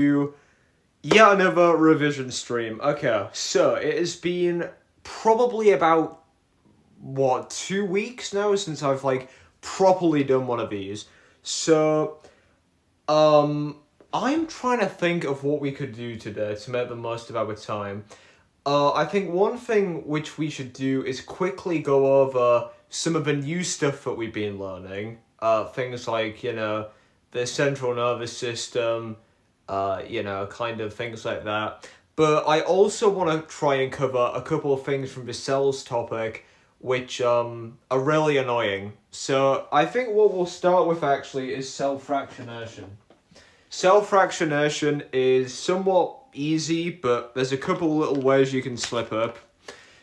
to yet another revision stream. Okay, so it has been probably about, 2 weeks now since I've, properly done one of these. So, I'm trying to think of what we could do today to make the most of our time. I think one thing which we should do is quickly go over some of the new stuff that we've been learning. Things like, the central nervous system, kind of things like that. But I also want to try and cover a couple of things from the cells topic, which are really annoying. So I think what we'll start with actually is cell fractionation. Cell fractionation is somewhat easy, but there's a couple little ways you can slip up.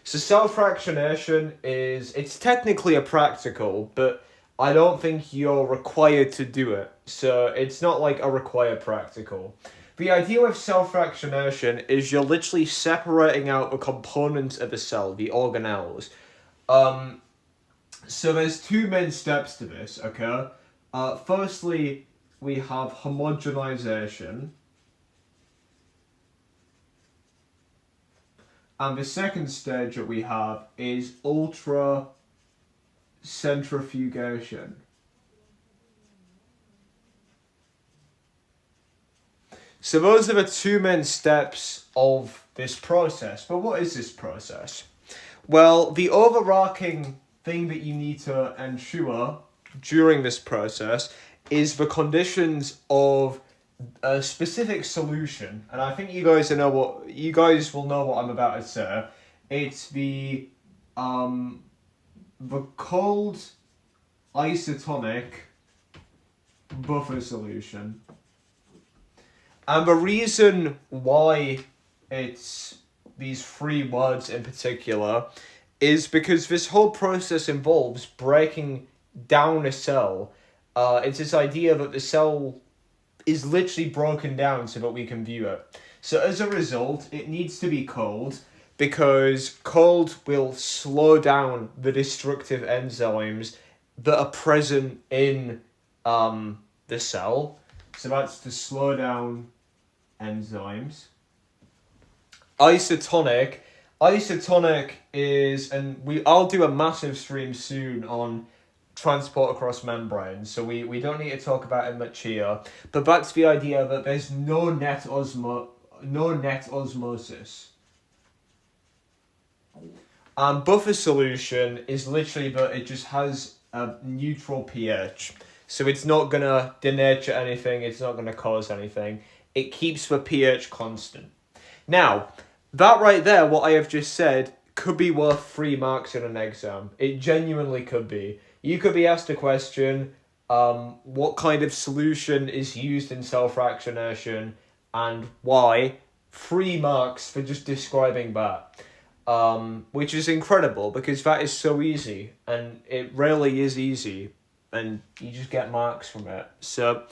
So cell fractionation it's technically a practical, but I don't think you're required to do it. So it's not like a required practical. The idea with cell fractionation is you're literally separating out the components of the cell, the organelles. So there's two main steps to this, okay? Firstly, we have homogenization. And the second stage that we have is ultracentrifugation. So those are the two main steps of this process. But what is this process? Well, the overarching thing that you need to ensure during this process is the conditions of a specific solution, and I think you guys will know what I'm about to say. It's the cold isotonic buffer solution. And the reason why it's these three words in particular is because this whole process involves breaking down a cell. It's this idea that the cell is literally broken down so that we can view it. So as a result, it needs to be cold, because cold will slow down the destructive enzymes that are present in the cell. So that's to slow down enzymes. Isotonic is, and I'll do a massive stream soon on transport across membranes, so we don't need to talk about it much here, but that's the idea that there's no net osmosis. And buffer solution is literally that it just has a neutral pH, so it's not gonna denature anything, it's not gonna cause anything, it keeps the pH constant. Now, that right there, what I have just said, could be worth 3 marks in an exam. It genuinely could be. You could be asked a question, what kind of solution is used in cell fractionation and why? 3 marks for just describing that, which is incredible because that is so easy, and it really is easy, and you just get marks from it. So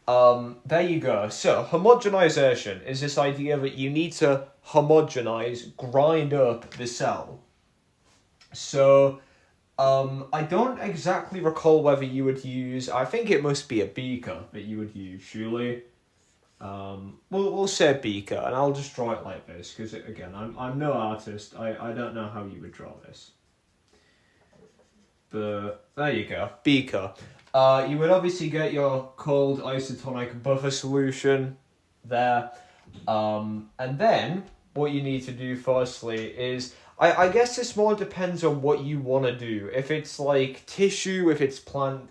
there you go. So homogenization is this idea that you need to homogenize, grind up the cell. So I don't exactly recall whether you would use, I think it must be a beaker that you would use, surely. We'll say a beaker, and I'll just draw it like this, because again, I'm no artist, I don't know how you would draw this. But there you go, beaker. You would obviously get your cold isotonic buffer solution there. And then what you need to do firstly is, I guess this more depends on what you want to do. If it's like tissue, if it's plant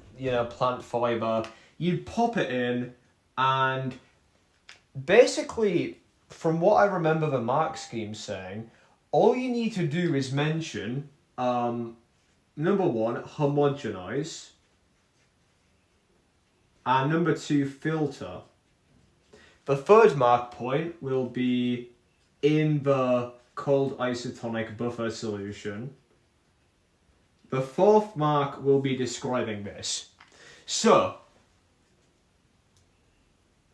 fiber, you'd pop it in, and basically, from what I remember the mark scheme saying, all you need to do is mention, number 1, homogenize, and number 2, filter. The third mark point will be in the cold isotonic buffer solution. The fourth mark will be describing this. So,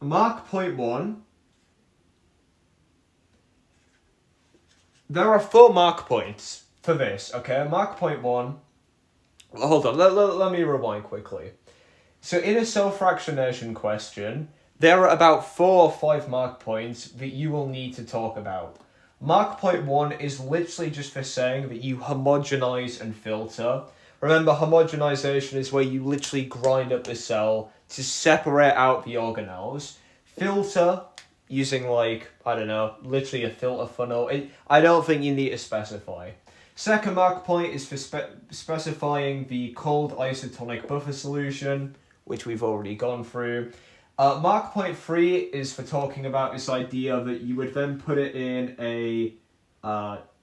mark point 1. There are 4 mark points for this, okay? Mark point 1. Hold on, let me rewind quickly. So in a cell fractionation question, there are about 4 or 5 mark points that you will need to talk about. Mark point 1 is literally just for saying that you homogenize and filter. Remember, homogenization is where you literally grind up the cell to separate out the organelles. Filter, using like, I don't know, literally a filter funnel. I don't think you need to specify. Second mark point is for specifying the cold isotonic buffer solution, which we've already gone through. Mark point 3 is for talking about this idea that you would then put it in a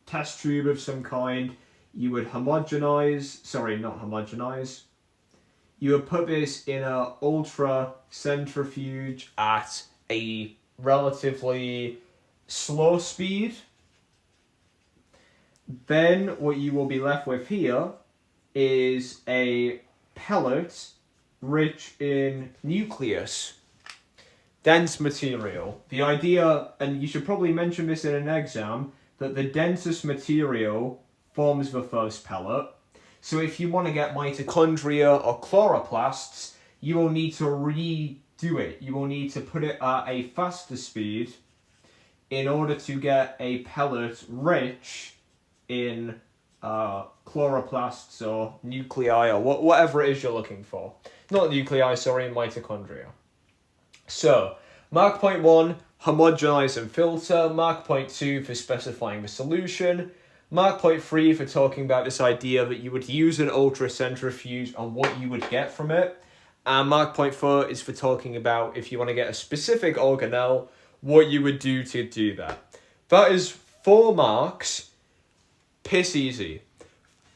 test tube of some kind. You would you would put this in a ultra centrifuge at a relatively slow speed. Then what you will be left with here is a pellet rich in nucleus, dense material. The idea, and you should probably mention this in an exam, that the densest material forms the first pellet. So if you want to get mitochondria or chloroplasts, you will need to redo it. You will need to put it at a faster speed in order to get a pellet rich in chloroplasts or nuclei or whatever it is you're looking for. Not nuclei, sorry, mitochondria. So, mark point 1, homogenize and filter. Mark point 2 for specifying the solution. Mark point 3 for talking about this idea that you would use an ultracentrifuge and what you would get from it. And mark point 4 is for talking about if you want to get a specific organelle, what you would do to do that. That is 4 marks. Piss easy.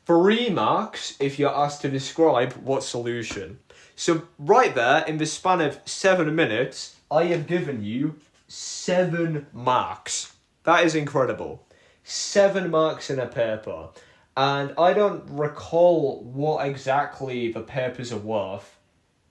3 marks if you're asked to describe what solution. So right there, in the span of 7 minutes, I have given you 7 marks. That is incredible. 7 marks in a paper. And I don't recall what exactly the papers are worth.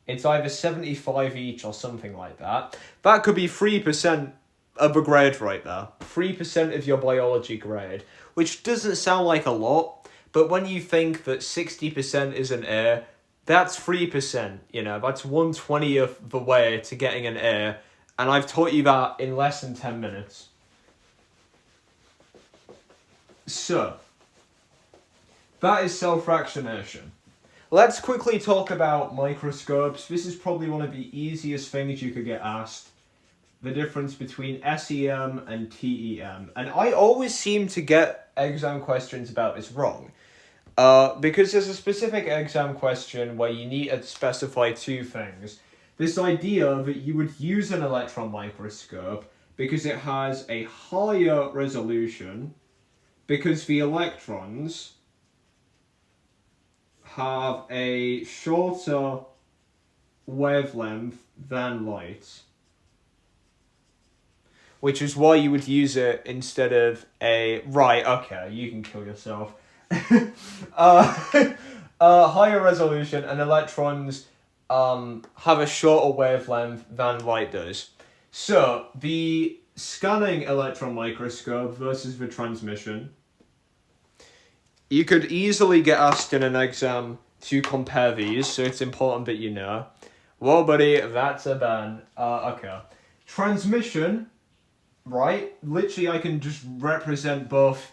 It's either 75 each or something like that. That could be 3% of a grade right there. 3% of your biology grade, which doesn't sound like a lot, but when you think that 60% is an A, that's 3%, that's 1/20 of the way to getting an A, and I've taught you that in less than 10 minutes. So, that is self-fractionation. Let's quickly talk about microscopes. This is probably one of the easiest things you could get asked. The difference between SEM and TEM. And I always seem to get exam questions about this wrong. Because there's a specific exam question where you need to specify 2 things. This idea that you would use an electron microscope because it has a higher resolution, because the electrons have a shorter wavelength than light. Which is why you would use it instead of a... Right, okay, you can kill yourself. Higher resolution, and electrons have a shorter wavelength than light does. So, the scanning electron microscope versus the transmission. You could easily get asked in an exam to compare these, so it's important that you know. Well, buddy, that's a ban. Okay. Transmission... Right? Literally, I can just represent both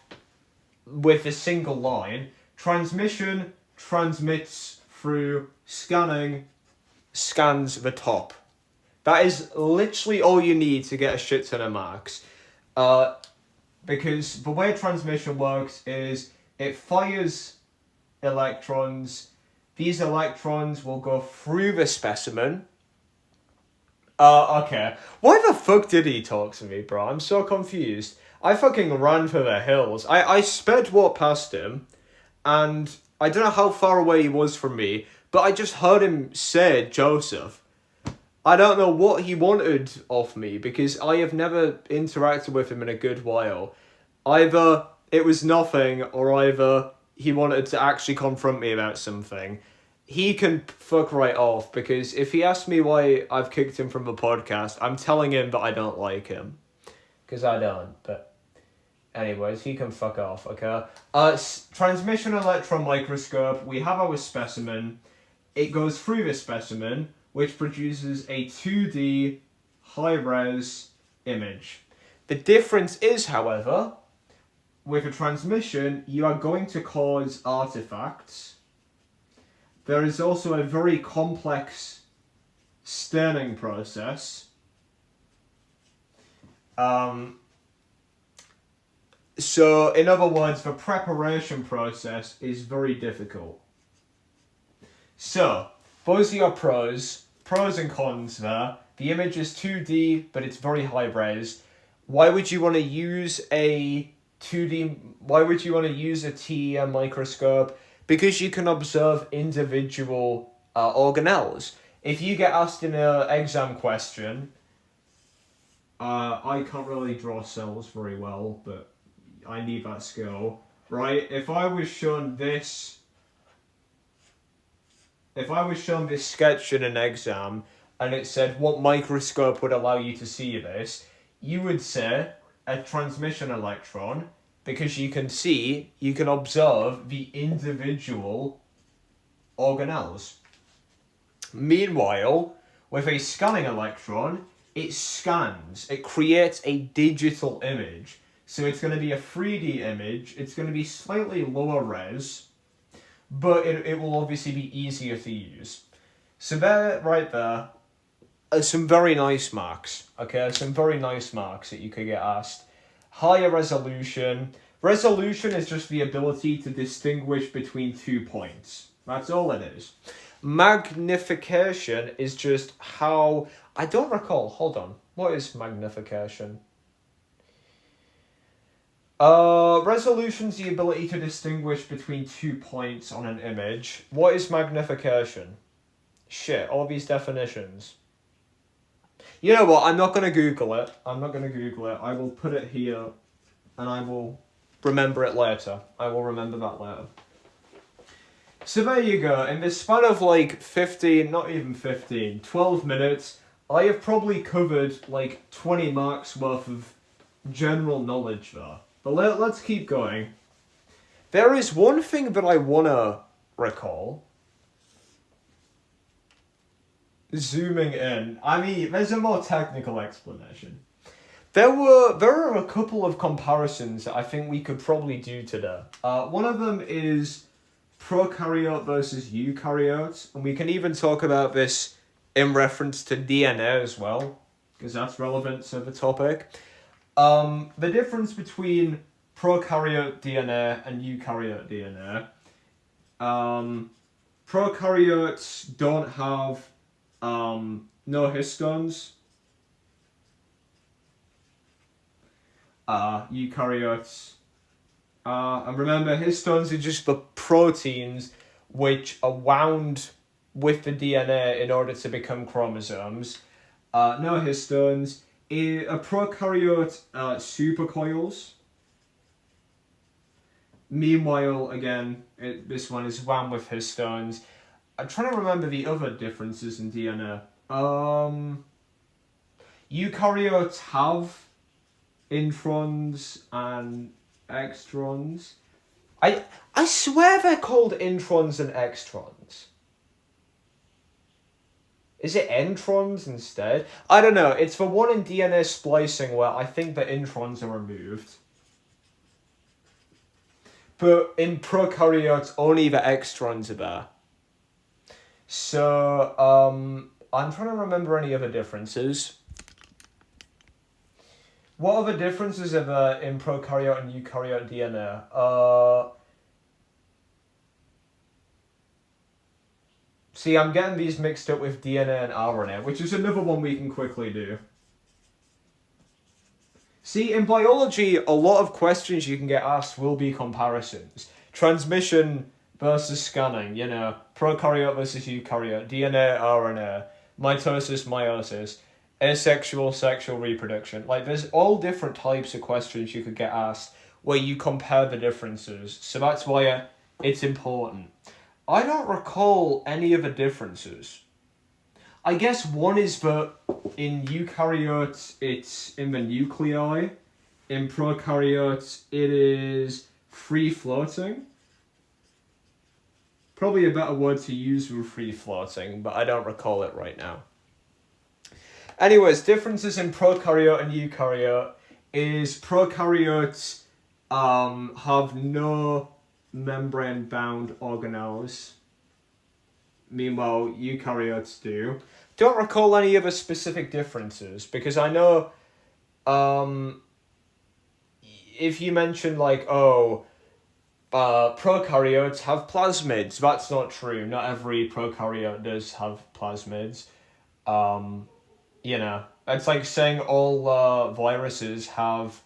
with a single line. Transmission transmits through, scanning scans the top. That is literally all you need to get a shit ton of marks. Because the way transmission works is it fires electrons. These electrons will go through the specimen. Okay. Why the fuck did he talk to me, bro? I'm so confused. I fucking ran for the hills. I sped walk past him, and I don't know how far away he was from me, but I just heard him say Joseph. I don't know what he wanted of me, because I have never interacted with him in a good while. Either it was nothing, or either he wanted to actually confront me about something. He can fuck right off, because if he asks me why I've kicked him from the podcast, I'm telling him that I don't like him. Because I don't, but... Anyways, he can fuck off, okay? Transmission electron microscope, we have our specimen. It goes through the specimen, which produces a 2D high-res image. The difference is, however, with a transmission, you are going to cause artifacts. There is also a very complex staining process. So, in other words, the preparation process is very difficult. So, those are your pros and cons there. The image is 2D, but it's very high res. Why would you want to use a 2D? Why would you want to use a TEM microscope? Because you can observe individual organelles. If you get asked in an exam question, I can't really draw cells very well, but I need that skill, right? If I was shown this sketch in an exam, and it said what microscope would allow you to see this, you would say a transmission electron, because you can observe the individual organelles. Meanwhile, with a scanning electron, it scans, it creates a digital image. So it's going to be a 3D image, it's going to be slightly lower res, but it will obviously be easier to use. So there, right there, are some very nice marks, okay? Some very nice marks that you could get asked. Higher resolution. Resolution is just the ability to distinguish between 2 points. That's all it is. Magnification is just how... I don't recall. Hold on. What is magnification? Resolution's the ability to distinguish between 2 points on an image. What is magnification? Shit, all these definitions. You know what? I'm not going to Google it. I will put it here and I will remember it later. I will remember that later. So there you go. In the span of like 12 minutes, I have probably covered like 20 marks worth of general knowledge there. But let's keep going. There is one thing that I want to recall. Zooming in. I mean, there's a more technical explanation. There are a couple of comparisons that I think we could probably do today. One of them is prokaryote versus eukaryote, and we can even talk about this in reference to DNA as well, because that's relevant to the topic. The difference between prokaryote DNA and eukaryote DNA. Prokaryotes don't have no histones. Eukaryotes. And remember, histones are just the proteins which are wound with the DNA in order to become chromosomes. No histones. A prokaryote supercoils. Meanwhile, again, this one is wound with histones. I'm trying to remember the other differences in DNA. Eukaryotes have introns and extrons. I swear they're called introns and extrons. Is it introns instead? I don't know. It's the one in DNA splicing where I think the introns are removed. But in prokaryotes, only the extrons are there. So, I'm trying to remember any other differences. What other differences are there in prokaryote and eukaryote DNA? See, I'm getting these mixed up with DNA and RNA, which is another one we can quickly do. See, in biology, a lot of questions you can get asked will be comparisons. Transmission versus scanning, prokaryote versus eukaryote, DNA, RNA, mitosis, meiosis, asexual, sexual reproduction. Like, there's all different types of questions you could get asked where you compare the differences. So that's why it's important. I don't recall any of the differences. I guess one is that in eukaryotes, it's in the nuclei. In prokaryotes, it is free-floating. Probably a better word to use than free-floating, but I don't recall it right now. Anyways, differences in prokaryote and eukaryote is prokaryotes have no membrane-bound organelles. Meanwhile, eukaryotes do. Don't recall any other specific differences, because I know if you mention like, prokaryotes have plasmids, that's not true. Not every prokaryote does have plasmids. You know, it's like saying all viruses have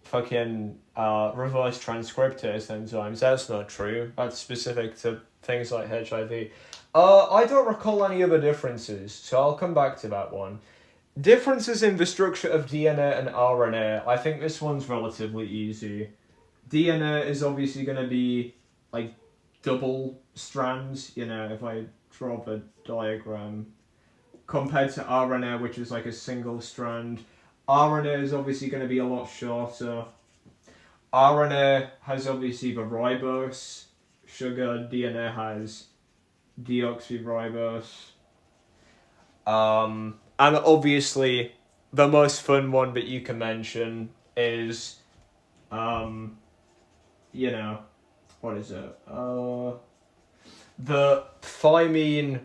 fucking reverse transcriptase enzymes. That's not true. That's specific to things like HIV. I don't recall any other differences, so I'll come back to that one. Differences in the structure of DNA and RNA. I think this one's relatively easy. DNA is obviously going to be like double strands, you know, if I draw the diagram, compared to RNA, which is like a single strand. RNA is obviously going to be a lot shorter. RNA has obviously the ribose sugar, DNA has deoxyribose. And obviously, the most fun one that you can mention is, you know, what is it? The thymine.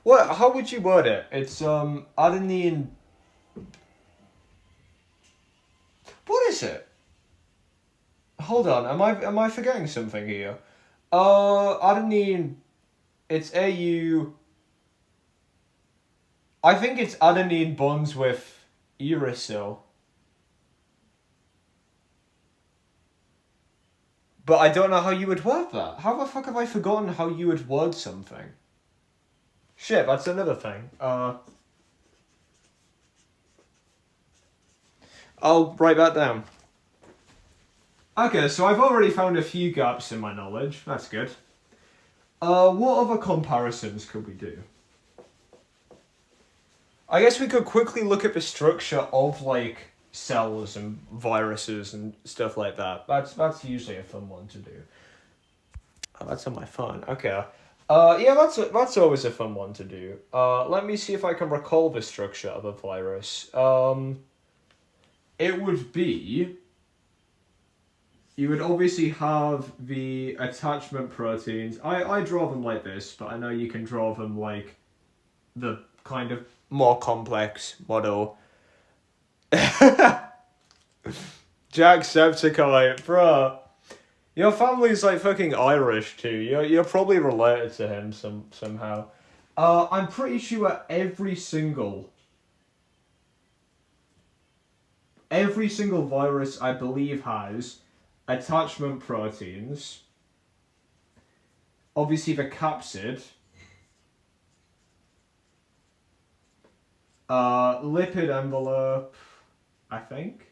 What? How would you word it? It's adenine. What is it? Hold on, am I forgetting something here? Adenine. It's AU. I think it's adenine bonds with uracil. But I don't know how you would word that. How the fuck have I forgotten how you would word something? Shit, that's another thing. I'll write that down. Okay, so I've already found a few gaps in my knowledge. That's good. What other comparisons could we do? I guess we could quickly look at the structure of, like, cells and viruses and stuff like that. That's usually a fun one to do. Oh, that's on my phone. Okay. Yeah, that's always a fun one to do. Let me see if I can recall the structure of a virus. It would be... You would obviously have the attachment proteins. I draw them like this, but I know you can draw them like the kind of more complex model. Jacksepticeye, bro. Your family's like fucking Irish too. You're probably related to him somehow. I'm pretty sure every single virus I believe has attachment proteins. Obviously the capsid. Lipid envelope, I think.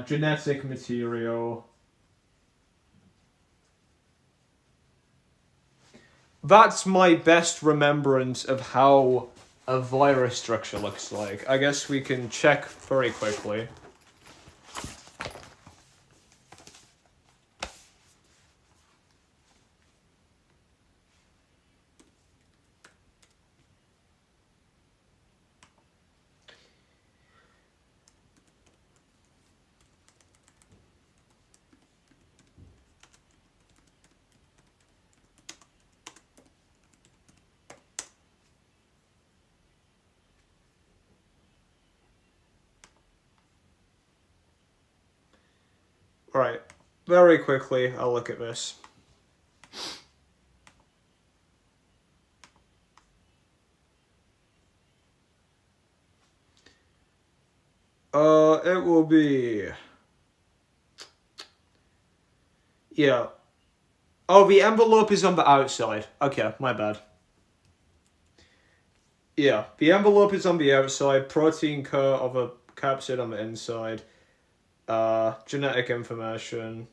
Genetic material. That's my best remembrance of how a virus structure looks like. I guess we can check very quickly. Alright, very quickly, I'll look at this. It will be... Yeah. Oh, the envelope is on the outside. Okay, my bad. Yeah, the envelope is on the outside, protein core of a capsid on the inside. Genetic information.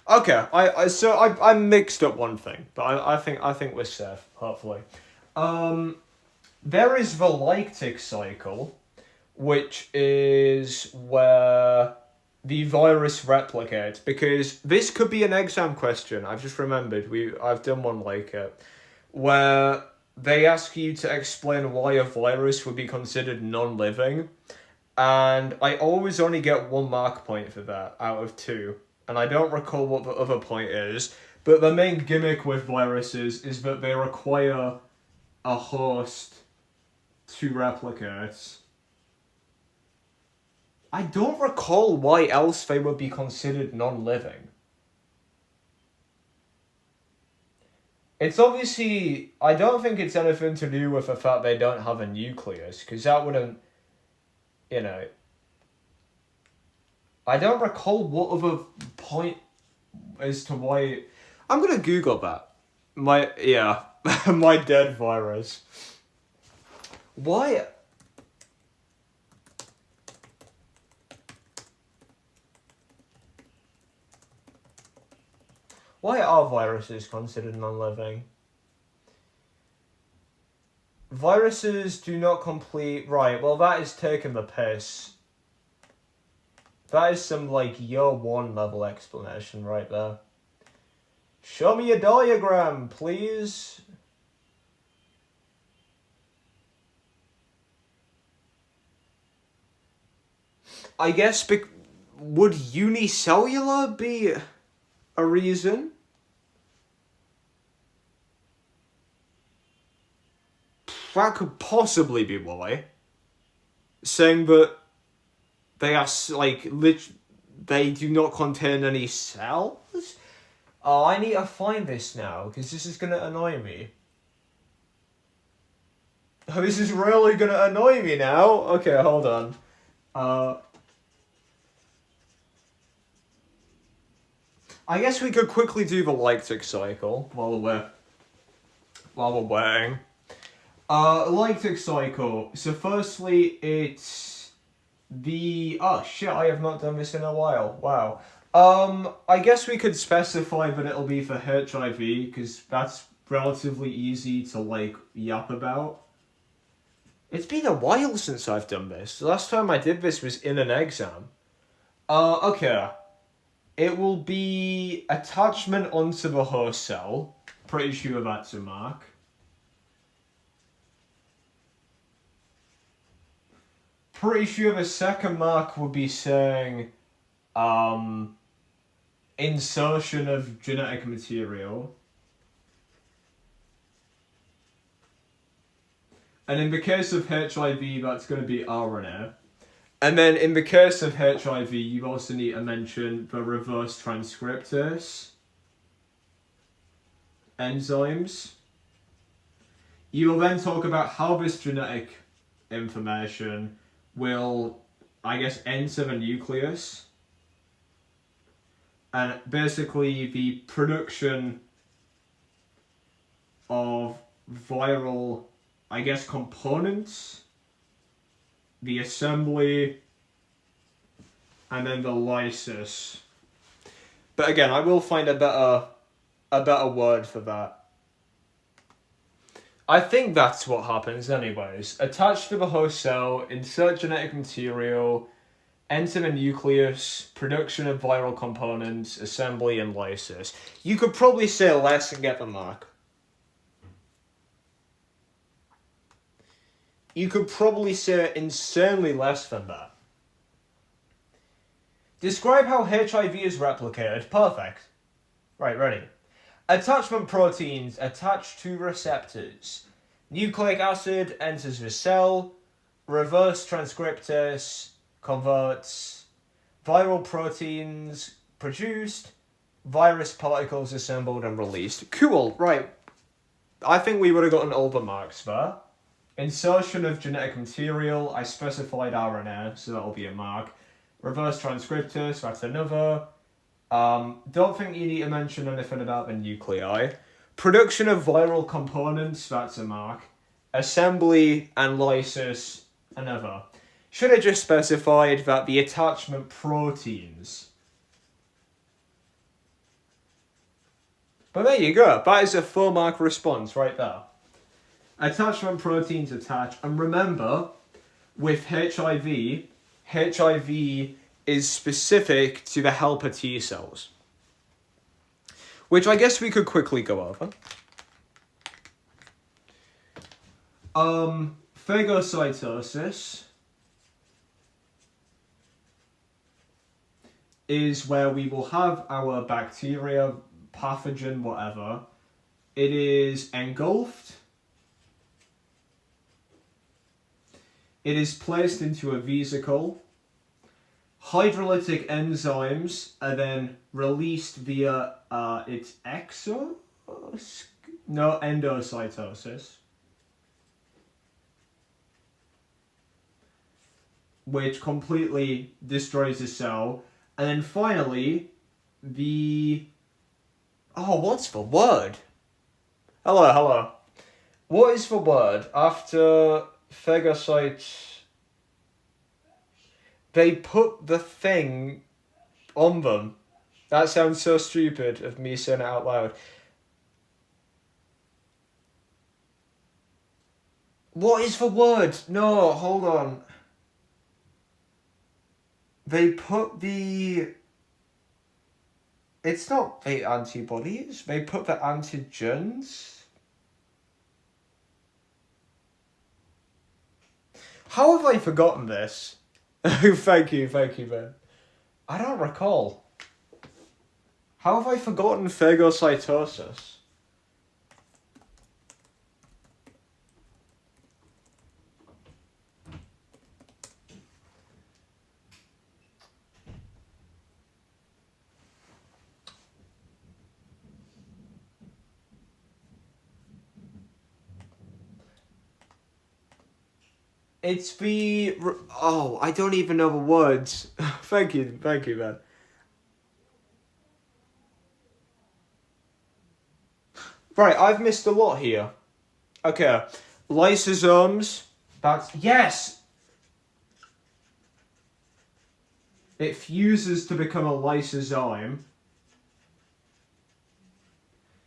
Okay, I mixed up one thing, but I think we're safe, hopefully. There is the lactic cycle, which is where the virus replicate? Because this could be an exam question. I've just remembered. I've done one like it, where they ask you to explain why a virus would be considered non-living, and I always only get 1 mark point for that out of 2, and I don't recall what the other point is. But the main gimmick with viruses is that they require a host to replicate. I don't recall why else they would be considered non-living. It's obviously... I don't think it's anything to do with the fact they don't have a nucleus, because that wouldn't... You know... I don't recall what other point as to why... I'm gonna Google that. My dead virus. Why... Why are viruses considered non-living? Viruses do not complete... Right, well that is taking the piss. That is some, like, year 1 level explanation right there. Show me a diagram, please. I guess, would unicellular be a reason? That could possibly be why. Saying that they are, like, they do not contain any cells? Oh, I need to find this now, because this is going to annoy me. Oh, this is really going to annoy me now? Okay, hold on. I guess we could quickly do the lactic cycle while we're waiting. Lactic cycle. So firstly, it's the... Oh shit, I have not done this in a while. Wow. I guess we could specify that it'll be for HIV, because that's relatively easy to, like, yap about. It's been a while since I've done this. The last time I did this was in an exam. Okay. It will be attachment onto the host cell. Pretty sure that's a mark. Pretty sure the second mark would be saying, insertion of genetic material. And in the case of HIV, that's going to be RNA. And then in the case of HIV, you also need to mention the reverse transcriptase enzymes. You will then talk about how this genetic information will, I guess, enter the nucleus. And basically the production of viral, I guess, components, the assembly, and then the lysis. But again, I will find a better word for that. I think that's what happens anyways. Attach to the host cell, insert genetic material, enter the nucleus, production of viral components, assembly, and lysis. You could probably say less and get the mark. You could probably say insanely less than that. Describe how HIV is replicated. Perfect. Right, ready. Attachment proteins attach to receptors. Nucleic acid enters the cell. Reverse transcriptase converts. Viral proteins produced. Virus particles assembled and released. Cool, right. I think we would have gotten all the marks there. Insertion of genetic material, I specified RNA, so that'll be a mark. Reverse transcriptase, that's another. Don't think you need to mention anything about the nuclei. Production of viral components, that's a mark. Assembly and lysis, another. Should have just specified that the attachment proteins. But there you go, that is a full mark response right there. Attachment proteins attach, and remember, with HIV is specific to the helper T cells, which I guess we could quickly go over. Phagocytosis is where we will have our bacteria, pathogen, whatever. It is engulfed. It is placed into a vesicle. Hydrolytic enzymes are then released via its endocytosis, which completely destroys the cell. And then finally, what's the word? Hello. What is the word after phagocytes? They put the thing on them. That sounds so stupid of me saying it out loud. What is the word? No, hold on. They put the... It's not the antibodies. They put the antigens. How have I forgotten this? Thank you, Ben. I don't recall. How have I forgotten phagocytosis? It's the... Oh, I don't even know the words. Thank you, man. Right, I've missed a lot here. Okay, lysosomes. That's... Yes! It fuses to become a lysozyme.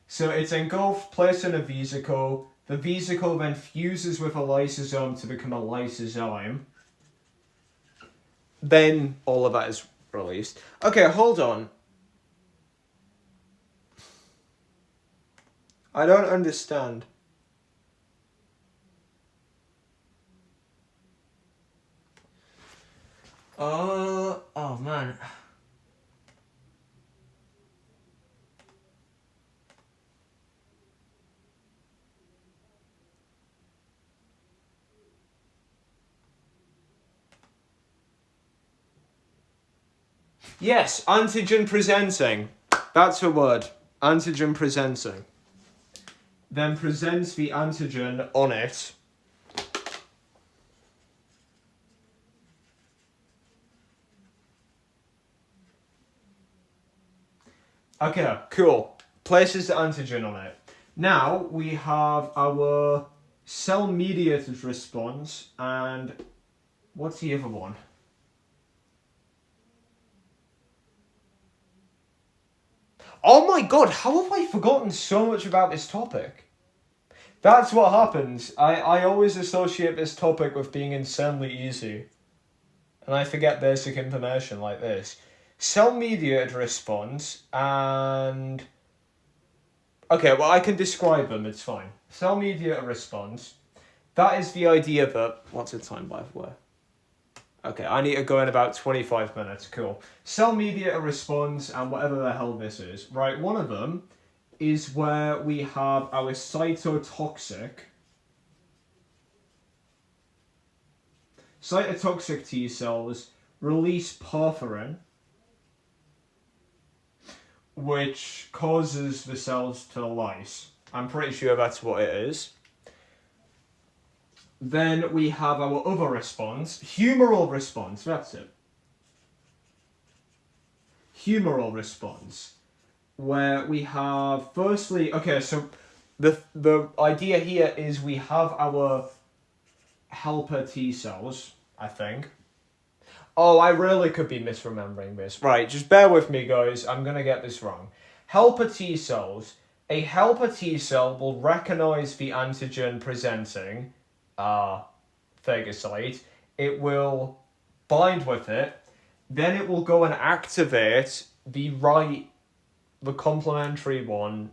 So it's engulfed, placed in a vesicle. The vesicle then fuses with a lysosome to become a lysozyme. Then all of that is released. Okay, hold on. I don't understand. Oh man. Yes, antigen presenting. That's a word. Antigen presenting. Then presents the antigen on it. Okay, cool. Places the antigen on it. Now we have our cell-mediated response, and what's the other one? Oh my god, how have I forgotten so much about this topic? That's what happens. I always associate this topic with being insanely easy. And I forget basic information like this. Cell-mediated response and... Okay, well I can describe them, it's fine. Cell-mediated response. That is the idea that... What's the time, by the way? Okay, I need to go in about 25 minutes, cool. Cell-mediated response and whatever the hell this is. Right, one of them is where we have our cytotoxic T cells release porphyrin, which causes the cells to lyse. I'm pretty sure that's what it is. Then we have our other response, humoral response, that's it. Humoral response, where we have, firstly, okay, so the idea here is we have our helper T cells, I think. Oh, I really could be misremembering this. Right, just bear with me, guys, I'm going to get this wrong. Helper T cells, a helper T cell will recognize the antigen presenting phagocyte. It will bind with it, then it will go and activate the complementary one.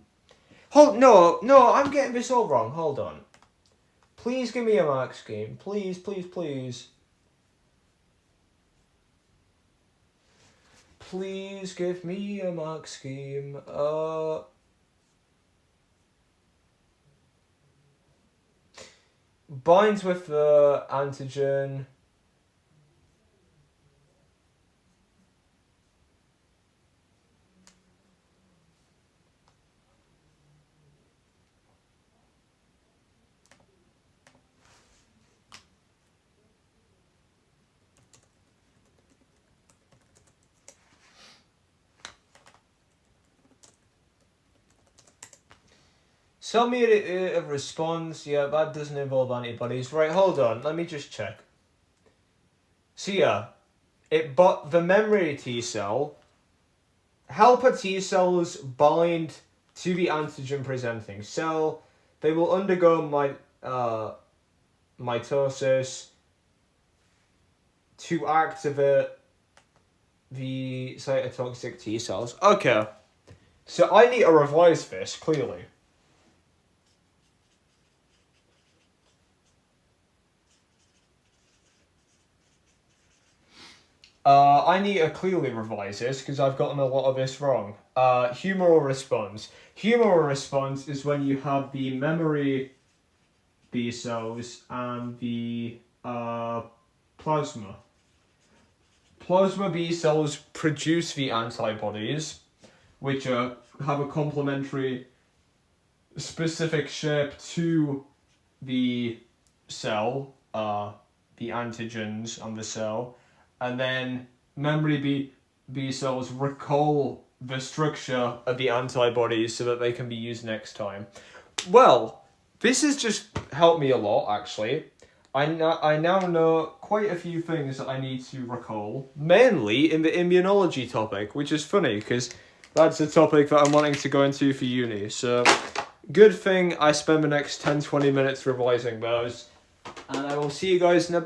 No, I'm getting this all wrong. Hold on. Please give me a mark scheme. Please, please, please. Please give me a mark scheme. Binds with the antigen. Cell mediated response, yeah, that doesn't involve antibodies. Right, hold on, let me just check. So yeah, the memory T cell, helper T cells bind to the antigen presenting cell. They will undergo mitosis to activate the cytotoxic T cells. Okay, so I need to revise this, clearly. I need to clearly revise this because I've gotten a lot of this wrong. Humoral response. Humoral response is when you have the memory B cells and the plasma. Plasma B cells produce the antibodies, which have a complementary specific shape to the cell, the antigens on the cell. And then memory B cells recall the structure of the antibodies so that they can be used next time. Well, this has just helped me a lot, actually. I now know quite a few things that I need to recall, mainly in the immunology topic, which is funny because that's a topic that I'm wanting to go into for uni. So, good thing I spend the next 10-20 minutes revising those. And I will see you guys in a bit.